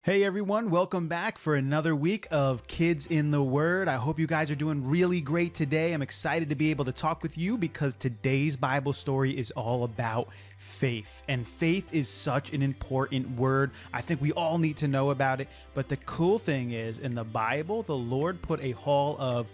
Hey everyone, welcome back for another week of Kids in the Word. I hope you guys are doing really great today. I'm excited to be able to talk with you because today's Bible story is all about faith. And faith is such an important word. I think we all need to know about it. But the cool thing is, in the Bible, the Lord put a hall of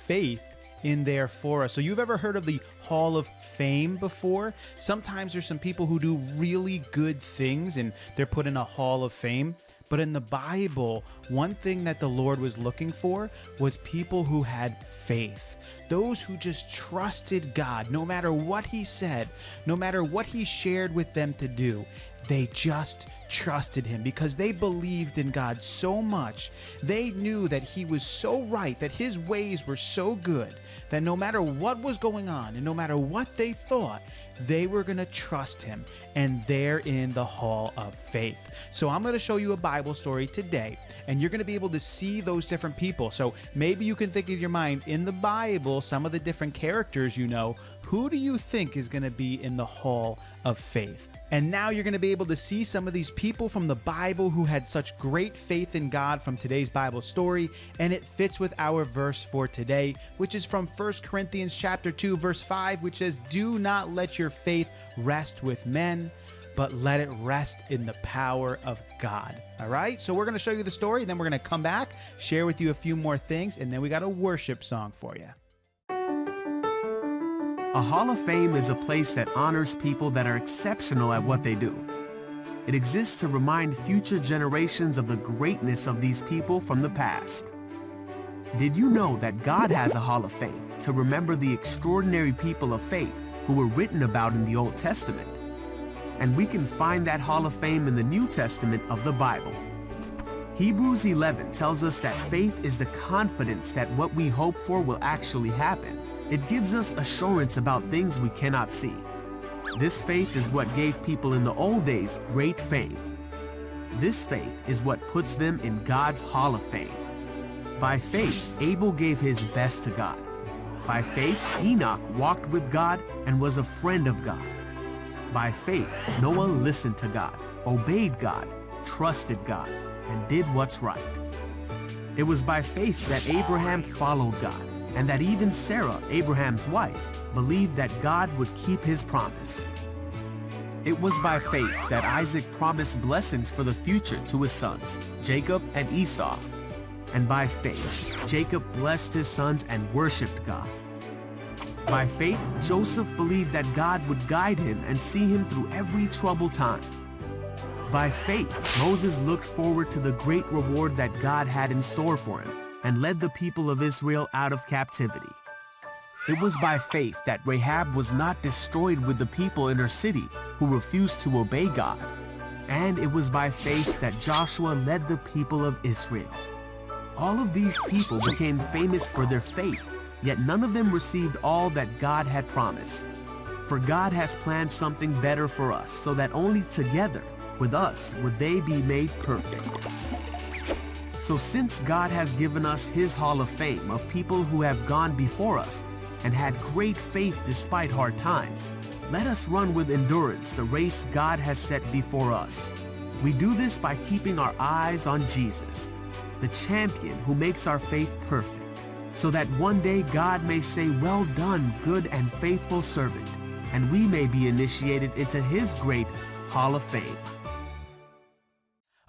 faith in there for us. So you've ever heard of the Hall of Fame before? Sometimes there's some people who do really good things and they're put in a Hall of Fame. But in the Bible, one thing that the Lord was looking for was people who had faith. Those who just trusted God, no matter what He said, no matter what He shared with them to do, they just trusted Him because they believed in God so much. They knew that He was so right, that His ways were so good, that no matter what was going on and no matter what they thought, they were going to trust Him, and they're in the Hall of Faith. So I'm going to show you a Bible story today, and you're going to be able to see those different people. So maybe you can think in your mind, in the Bible, some of the different characters you know, who do you think is going to be in the Hall of Faith? And now you're going to be able to see some of these people from the Bible who had such great faith in God from today's Bible story, and it fits with our verse for today, which is from 1 Corinthians chapter 2, verse 5, which says, "Do not let your faith rest with men, but let it rest in the power of God." All right, so we're going to show you the story, then we're going to come back, share with you a few more things, and then we got a worship song for you. A Hall of Fame is a place that honors people that are exceptional at what they do. It exists to remind future generations of the greatness of these people from the past. Did you know that God has a Hall of Fame to remember the extraordinary people of faith who were written about in the Old Testament? And we can find that Hall of Fame in the New Testament of the Bible. Hebrews 11 tells us that faith is the confidence that what we hope for will actually happen. It gives us assurance about things we cannot see. This faith is what gave people in the old days great fame. This faith is what puts them in God's Hall of Fame. By faith, Abel gave his best to God. By faith, Enoch walked with God and was a friend of God. By faith, Noah listened to God, obeyed God, trusted God, and did what's right. It was by faith that Abraham followed God, and that even Sarah, Abraham's wife, believed that God would keep His promise. It was by faith that Isaac promised blessings for the future to his sons, Jacob and Esau. And by faith, Jacob blessed his sons and worshiped God. By faith, Joseph believed that God would guide him and see him through every troubled time. By faith, Moses looked forward to the great reward that God had in store for him, and led the people of Israel out of captivity. It was by faith that Rahab was not destroyed with the people in her city who refused to obey God. And it was by faith that Joshua led the people of Israel. All of these people became famous for their faith, yet none of them received all that God had promised. For God has planned something better for us, so that only together with us would they be made perfect. So since God has given us His Hall of Fame of people who have gone before us and had great faith despite hard times, let us run with endurance the race God has set before us. We do this by keeping our eyes on Jesus, the champion who makes our faith perfect, so that one day God may say, "Well done, good and faithful servant," and we may be initiated into His great Hall of Fame.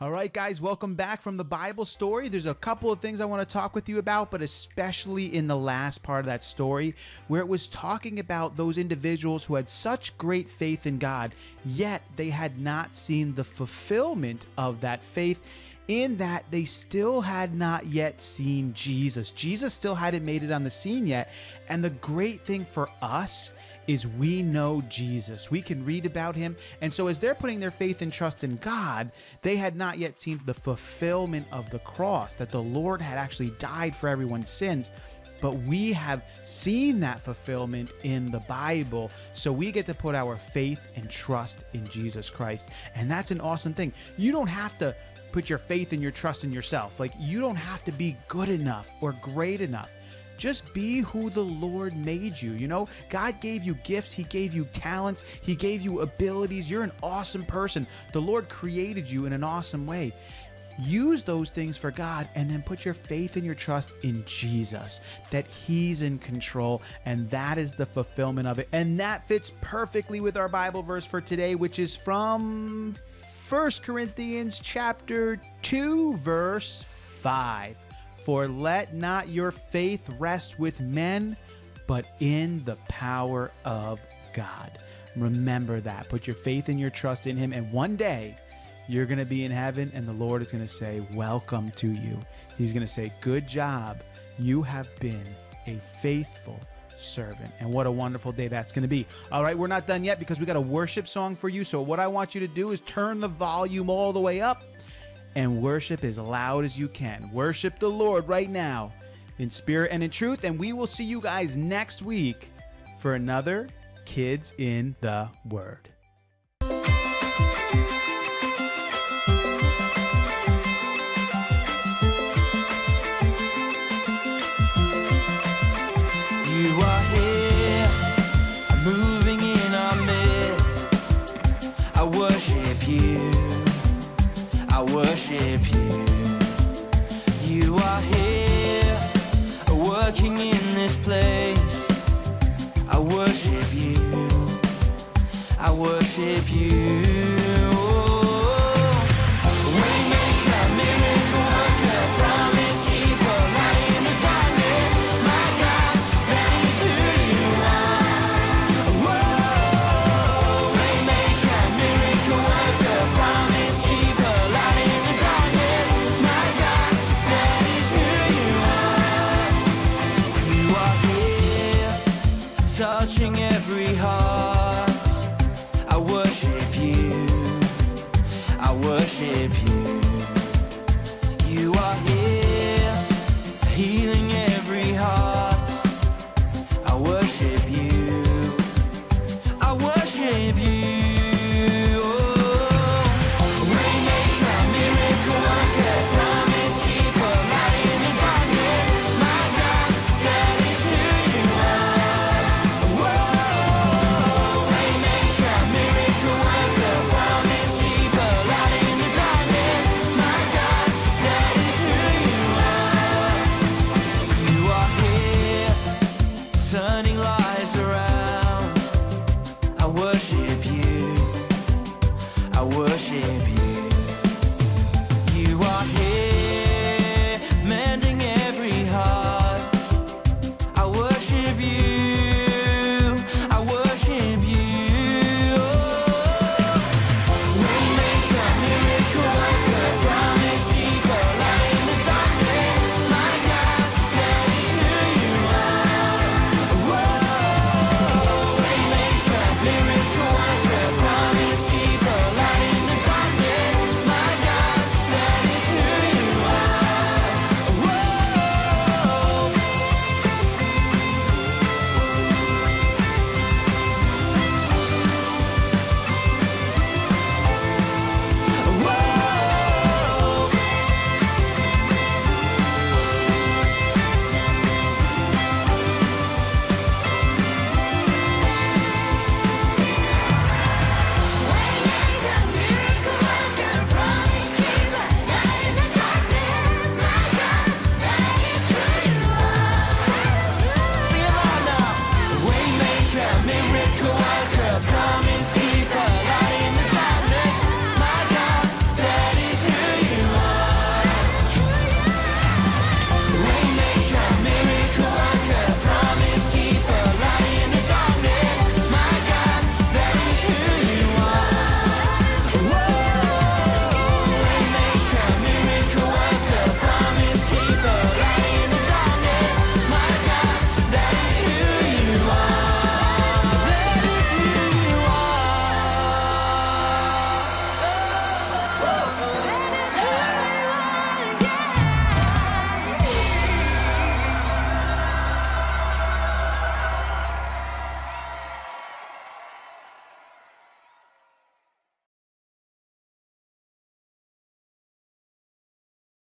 All right, guys, welcome back from the Bible story. There's a couple of things I want to talk with you about, but especially in the last part of that story, where it was talking about those individuals who had such great faith in God, yet they had not seen the fulfillment of that faith, in that they still had not yet seen Jesus. Jesus still hadn't made it on the scene yet. And the great thing for us is we know Jesus. We can read about Him. And so as they're putting their faith and trust in God, they had not yet seen the fulfillment of the cross, that the Lord had actually died for everyone's sins. But we have seen that fulfillment in the Bible. So we get to put our faith and trust in Jesus Christ. And that's an awesome thing. You don't have to put your faith and your trust in yourself. Like, you don't have to be good enough or great enough. Just be who the Lord made you. You know, God gave you gifts. He gave you talents. He gave you abilities. You're an awesome person. The Lord created you in an awesome way. use those things for God, and then put your faith and your trust in Jesus, that he's in control, and that is the fulfillment of it. And that fits perfectly with our Bible verse for today, which is from 1 Corinthians chapter 2, verse 5. For let not your faith rest with men, but in the power of God. Remember that. Put your faith and your trust in him, and one day you're going to be in heaven, and the Lord is going to say, welcome to you. He's going to say, good job. You have been a faithful servant. And what a wonderful day that's going to be. All right, we're not done yet because we got a worship song for you. So what I want you to do is turn the volume all the way up and worship as loud as you can. Worship the Lord right now in spirit and in truth. And we will see you guys next week for another Kids in the Word. You are here, moving in our midst. I worship you, I worship you. You are here, working in this place. I worship you, I worship you.